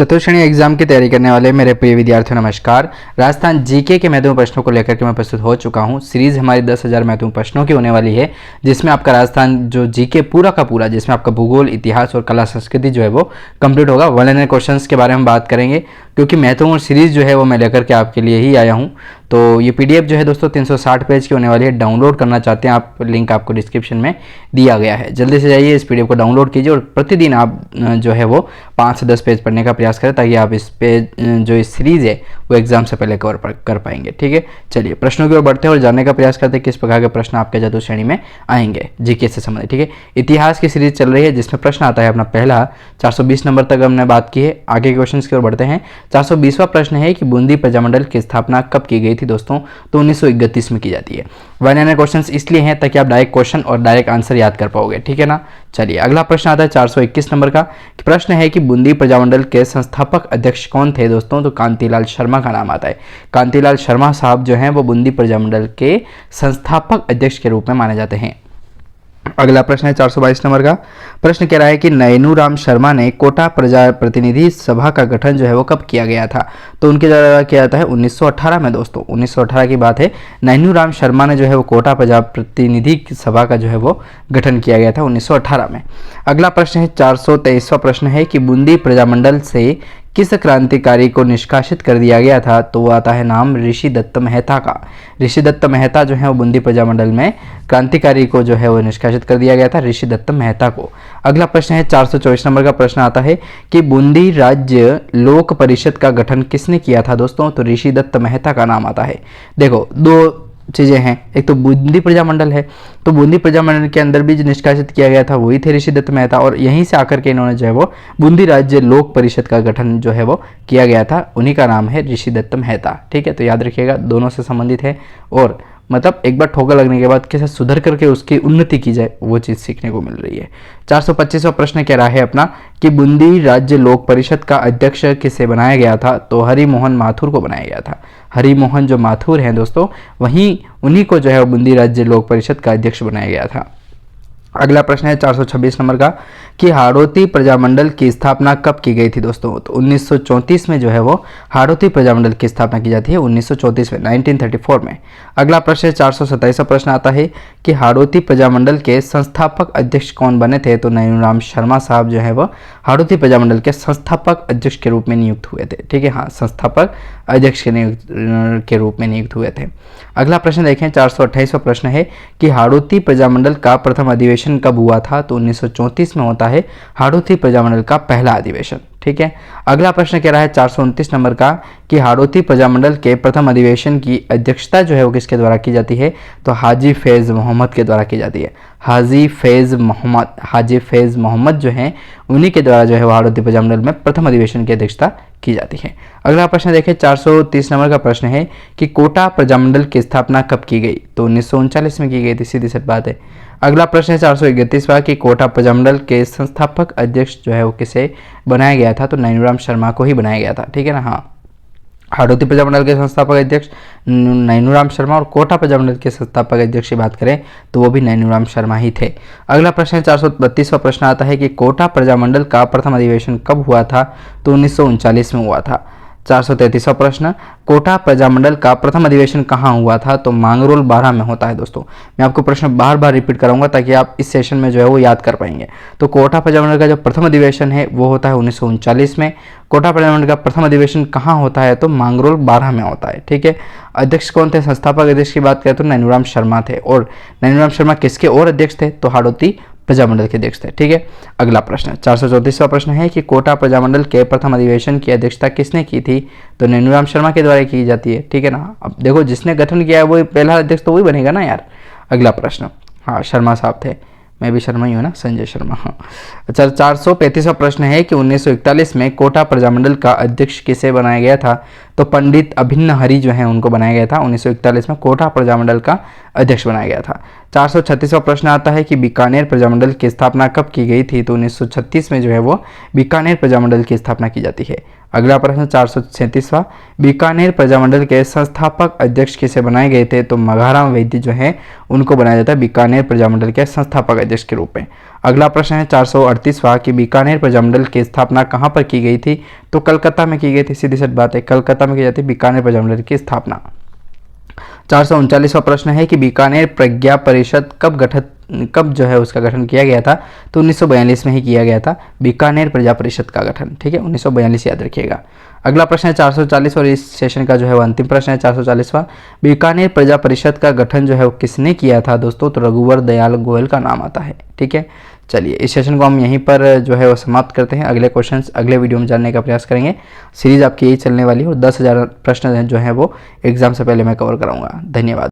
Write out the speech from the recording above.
चतुर्थ श्रेणी एग्जाम की तैयारी करने वाले मेरे प्रिय विद्यार्थियों नमस्कार। राजस्थान जीके के महत्वपूर्ण प्रश्नों को लेकर के मैं प्रस्तुत हो चुका हूं। सीरीज हमारी 10,000 महत्वपूर्ण प्रश्नों की होने वाली है, जिसमें आपका राजस्थान जो जीके पूरा का पूरा, जिसमें आपका भूगोल, इतिहास और कला संस्कृति जो है वो कंप्लीट होगा। 100 क्वेश्चंस के बारे में बात करेंगे, क्योंकि महत्वपूर्ण सीरीज जो है वो मैं लेकर के आपके लिए ही आया हूँ। तो ये पीडीएफ जो है दोस्तों 360 पेज की होने वाली है। डाउनलोड करना चाहते हैं आप, लिंक आपको डिस्क्रिप्शन में दिया गया है। जल्दी से जाइए, इस पीडीएफ को डाउनलोड कीजिए और प्रतिदिन आप जो है वो 5 से 10 पेज पढ़ने का प्रयास करें, ताकि आप इस पेज जो इस सीरीज है वो एग्जाम से पहले कवर कर पाएंगे। ठीक है, चलिए प्रश्नों की ओर बढ़ते हैं और जानने का प्रयास करते हैं किस प्रकार के प्रश्न आपके चतुर्थ श्रेणी में आएंगे जीके से संबंधित। ठीक है, इतिहास की सीरीज चल रही है, जिसमें प्रश्न आता है अपना पहला 420 नंबर तक हमने बात की है। आगे क्वेश्चन की ओर बढ़ते हैं। 420वां प्रश्न है कि बूंदी प्रजामंडल की स्थापना कब की गई थी दोस्तों? तो 1931 में की जाती है। 100 क्वेश्चन इसलिए हैं ताकि आप डायरेक्ट क्वेश्चन और डायरेक्ट आंसर याद कर पाओगे। ठीक है ना। चलिए अगला प्रश्न आता है 421 नंबर का। प्रश्न है कि बूंदी प्रजामंडल के संस्थापक अध्यक्ष कौन थे दोस्तों? तो कांतिलाल शर्मा का नाम आता है। कांतिलाल शर्मा साहब जो हैं वो बूंदी प्रजामंडल के संस्थापक अध्यक्ष के रूप में माने जाते हैं। अगला प्रश्न है 422 नंबर का। प्रश्न कह रहा है कि नैनूराम शर्मा ने कोटा प्रजा प्रतिनिधि सभा का गठन जो है वो कब किया गया था? तो उनके द्वारा किया जाता है 1918 में दोस्तों। 1918 की बात है। नैनूराम शर्मा ने जो है वो कोटा प्रजा प्रतिनिधि सभा का जो है वो गठन किया गया था 1918 में। अगला प्रश्न है 423वां प्रश्न है कि बूंदी प्रजामंडल से किस क्रांतिकारी को निष्कासित कर दिया गया था? तो वो आता है नाम ऋषि दत्त मेहता का। ऋषि दत्त मेहता जो है वो बूंदी प्रजामंडल में क्रांतिकारी को जो है वो निष्कासित कर दिया गया था, ऋषि दत्त मेहता को। अगला प्रश्न है 424 नंबर का। प्रश्न आता है कि बूंदी राज्य लोक परिषद का गठन किसने किया था दोस्तों? तो ऋषि दत्त मेहता का नाम आता है। देखो दो चीज़ें हैं, एक तो बूंदी प्रजामंडल है, तो बूंदी प्रजामंडल के अंदर भी जो निष्कासित किया गया था वही थे ऋषि दत्त मेहता, और यहीं से आकर के इन्होंने जो है वो बूंदी राज्य लोक परिषद का गठन जो है वो किया गया था, उन्हीं का नाम है ऋषि दत्त मेहता। ठीक है, तो याद रखिएगा दोनों से संबंधित है, और मतलब एक बार ठोकर लगने के बाद कैसे सुधर करके उसकी उन्नति की जाए वो चीज़ सीखने को मिल रही है। 425वां प्रश्न कह रहा है अपना कि बूंदी राज्य लोक परिषद का अध्यक्ष किसे बनाया गया था? तो हरिमोहन माथुर को बनाया गया था। हरिमोहन जो माथुर हैं दोस्तों, उन्हीं को जो है बूंदी राज्य लोक परिषद का अध्यक्ष बनाया गया था। अगला प्रश्न है 426 नंबर का कि हाड़ौती प्रजामंडल की स्थापना कब की गई थी दोस्तों? तो 1934 में जो है वो हाड़ौती प्रजामंडल की स्थापना की जाती है, 1934 में, 1934 में। अगला प्रश्न है 427वां प्रश्न आता है कि हाड़ौती प्रजामंडल के संस्थापक अध्यक्ष कौन बने थे? तो नैनूराम शर्मा साहब जो है वो हाड़ौती प्रजामंडल के संस्थापक अध्यक्ष के रूप में नियुक्त हुए थे। ठीक है, हाँ, संस्थापक अध्यक्ष के रूप में नियुक्त हुए थे। अगला प्रश्न देखें 428वां प्रश्न है कि हाड़ौती प्रजामंडल का प्रथम अधिवेशन कब हुआ था? तो 1934 में होता है हाड़ौती प्रजामंडल का पहला अधिवेशन। ठीक है, अगला प्रश्न कह रहा है 429 नंबर का कि हाड़ौती प्रजामंडल के प्रथम अधिवेशन की अध्यक्षता जो है वो किसके द्वारा की जाती है? तो हाजी फैज़ मोहम्मद के द्वारा की जाती है। हाजी फैज़ मोहम्मद जो हैं उन्हीं के द्वारा जो है वो हाड़ौती प्रजामंडल में प्रथम अधिवेशन की अध्यक्षता की जाती है। अगला प्रश्न देखें 430 नंबर का प्रश्न है कि कोटा प्रजामंडल की स्थापना कब की गई? तो 1939 में की गई थी, सीधी सी बात है। अगला प्रश्न है 431वां कि कोटा प्रजामंडल के संस्थापक अध्यक्ष जो है वो किसे बनाया गया था? तो नैनूराम शर्मा को ही बनाया गया था। ठीक है ना, हाँ, हाड़ौती प्रजामंडल के संस्थापक अध्यक्ष नैनूराम शर्मा, और कोटा प्रजामंडल के संस्थापक अध्यक्ष की बात करें तो वो भी नैनूराम शर्मा ही थे। अगला प्रश्न है 432वां प्रश्न आता है कि कोटा प्रजामंडल का प्रथम अधिवेशन कब हुआ था? तो 1939 में हुआ था। 433वां प्रश्न, कोटा प्रजामंडल का प्रथम अधिवेशन कहाँ हुआ था? तो मांगरोल बारह में होता है दोस्तों। मैं आपको प्रश्न बार बार रिपीट कराऊंगा ताकि आप इस सेशन में जो है वो याद कर पाएंगे। तो कोटा प्रजामंडल का जो प्रथम अधिवेशन है वो होता है 1939 में। कोटा प्रजामंडल का प्रथम अधिवेशन कहाँ होता है? तो मांगरोल बारह में होता है। ठीक है, अध्यक्ष कौन थे? संस्थापक अध्यक्ष की बात करें तो नैनूराम शर्मा थे, और नैनूराम शर्मा किसके और अध्यक्ष थे? तो हाड़ौती प्रजामंडल के अध्यक्ष थे। ठीक है, अगला प्रश्न 434वां प्रश्न है कि कोटा प्रजामंडल के प्रथम अधिवेशन की अध्यक्षता किसने की थी? तो नैनूराम शर्मा के द्वारा की जाती है। ठीक है ना, अब देखो जिसने गठन किया है वो पहला अध्यक्ष तो वही बनेगा ना यार। अगला प्रश्न, हाँ, शर्मा साहब थे, मैं भी शर्मा ही हूँ ना, संजय शर्मा। हाँ, अच्छा 435वां प्रश्न है कि 1941 में कोटा प्रजामंडल का अध्यक्ष किसे बनाया गया था? तो पंडित अभिन्न हरि जो हैं उनको बनाया गया था। 1941 में कोटा प्रजामंडल का अध्यक्ष बनाया गया था। 436वां प्रश्न आता है कि बीकानेर प्रजामंडल की स्थापना कब की गई थी? तो 1936 में जो है वो बीकानेर प्रजामंडल की स्थापना की जाती है। अगला प्रश्न 437वां, बीकानेर प्रजामंडल के संस्थापक अध्यक्ष किसे बनाए गए थे? तो मघाराम वैद्य जो है उनको बनाया जाता है बीकानेर प्रजामंडल के संस्थापक अध्यक्ष के रूप में। अगला प्रश्न है 438वां कि बीकानेर प्रजामंडल की स्थापना कहाँ पर की गई थी? तो कलकत्ता में की गई थी, सीधी सी बात है, कलकत्ता में की जाती है बीकानेर प्रजामंडल की स्थापना। 439वां प्रश्न है कि बीकानेर प्रज्ञा परिषद कब जो है उसका गठन किया गया था? तो 1942 में ही किया गया था बीकानेर प्रजा परिषद का गठन, ठीक है, 1942 याद रखिएगा। अगला प्रश्न है 440 और इस सेशन का जो है वो अंतिम प्रश्न है 440वां, बीकानेर प्रजा परिषद का गठन जो है वो किसने किया था दोस्तों? तो रघुवर दयाल गोयल का नाम आता है, ठीक है। चलिए इस सेशन को हम यहीं पर जो है वो समाप्त करते हैं। अगले क्वेश्चंस अगले वीडियो में जानने का प्रयास करेंगे। सीरीज आपकी यही चलने वाली है और 10,000 प्रश्न जो है वो एग्जाम से पहले मैं कवर कराऊंगा। धन्यवाद।